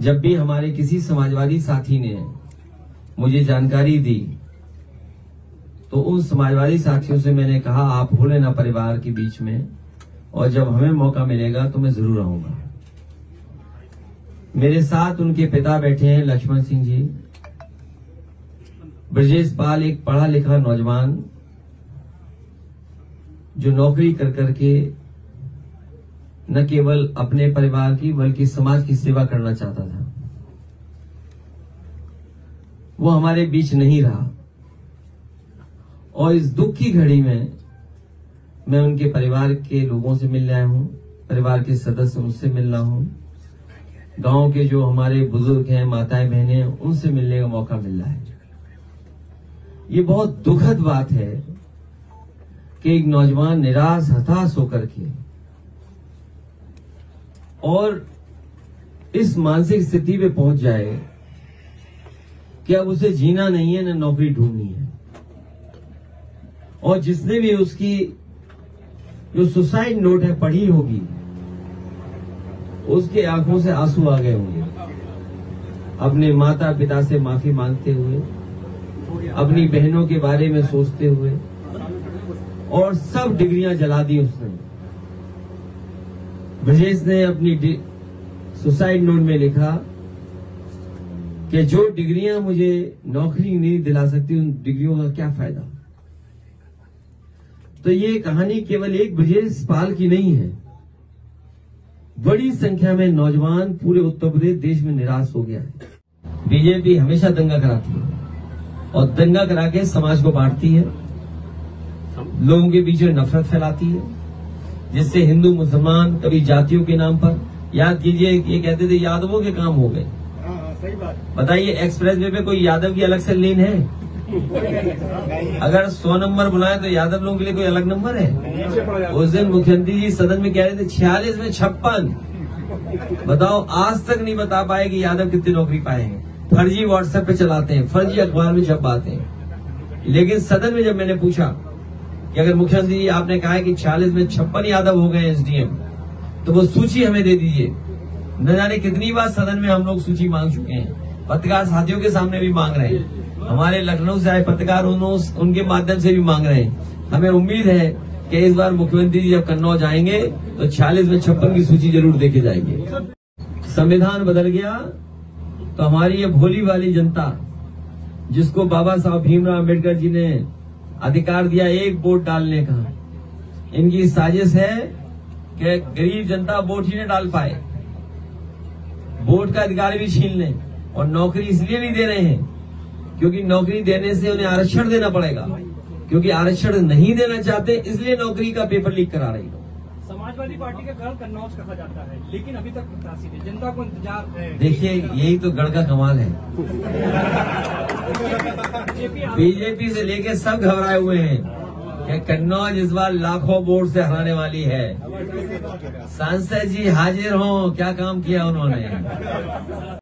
जब भी हमारे किसी समाजवादी साथी ने मुझे जानकारी दी तो उन समाजवादी साथियों से मैंने कहा आप हो लेना परिवार के बीच में, और जब हमें मौका मिलेगा तो मैं जरूर आऊंगा। मेरे साथ उनके पिता बैठे हैं लक्ष्मण सिंह जी। ब्रजेश पाल एक पढ़ा लिखा नौजवान जो नौकरी कर करके न केवल अपने परिवार की बल्कि समाज की सेवा करना चाहता था, वो हमारे बीच नहीं रहा। और इस दुख की घड़ी में मैं उनके परिवार के लोगों से मिल रहा हूं, परिवार के सदस्य उनसे मिल रहा हूं, गांव के जो हमारे बुजुर्ग हैं, माताएं बहनें हैं, उनसे मिलने का मौका मिल रहा है। ये बहुत दुखद बात है कि एक नौजवान निराश हताश होकर के और इस मानसिक स्थिति पे पहुंच जाए कि अब उसे जीना नहीं है, न नौकरी ढूंढनी है। और जिसने भी उसकी जो सुसाइड नोट है पढ़ी होगी, उसके आंखों से आंसू आ गए होंगे, अपने माता पिता से माफी मांगते हुए, अपनी बहनों के बारे में सोचते हुए, और सब डिग्रियां जला दी उसने। ब्रजेश ने अपनी सुसाइड नोट में लिखा कि जो डिग्रियां मुझे नौकरी नहीं दिला सकती, उन डिग्रियों का क्या फायदा। तो ये कहानी केवल एक ब्रजेश पाल की नहीं है, बड़ी संख्या में नौजवान पूरे उत्तर प्रदेश देश में निराश हो गया है। बीजेपी हमेशा दंगा कराती है और दंगा करा के समाज को बांटती है, लोगों के बीच में नफरत फैलाती है, जिससे हिंदू मुसलमान कभी जातियों के नाम पर, याद कीजिए ये कहते थे यादवों के काम हो गए। सही बात। बताइए एक्सप्रेस वे पे कोई यादव की अलग से लेन है? अगर 100 नंबर बुलाए तो यादव लोगों के लिए कोई अलग नंबर है? उस दिन मुख्यमंत्री जी सदन में कह रहे थे 46 में 56। बताओ आज तक नहीं बता पाए कि यादव कितनी नौकरी पाए हैं। फर्जी व्हाट्सएप पे चलाते हैं, फर्जी अखबार में छपवाते हैं। लेकिन सदन में जब मैंने पूछा कि अगर मुख्यमंत्री जी आपने कहा है कि 46 में 56 यादव हो गए एसडीएम, तो वो सूची हमें दे दीजिए। न जाने कितनी बार सदन में हम लोग सूची मांग चुके हैं, पत्रकार साथियों के सामने भी मांग रहे हैं, हमारे लखनऊ से आए पत्रकार उनके माध्यम से भी मांग रहे हैं। हमें उम्मीद है कि इस बार मुख्यमंत्री जी जब कन्नौज आएंगे तो 46 में 56 की सूची जरूर देखे जाएगी। संविधान बदल गया तो हमारी ये भोली वाली जनता, जिसको बाबा साहब भीमराव अम्बेडकर जी ने अधिकार दिया एक वोट डालने का, इनकी साजिश है कि गरीब जनता वोट ही न डाल पाए, वोट का अधिकार भी छीन लें। और नौकरी इसलिए नहीं दे रहे हैं क्योंकि नौकरी देने से उन्हें आरक्षण देना पड़ेगा, क्योंकि आरक्षण नहीं देना चाहते इसलिए नौकरी का पेपर लीक करा रही है। समाजवादी पार्टी का गढ़ कन्नौज कहा जाता है, लेकिन अभी तक प्रत्याशी नहीं, जनता को इंतजार है। देखिए यही तो गढ़ का कमाल है। बीजेपी से लेके सब घबराए हुए हैं कि कन्नौज इस बार लाखों वोट से हराने वाली है। सांसद जी हाजिर हों, क्या काम किया उन्होंने।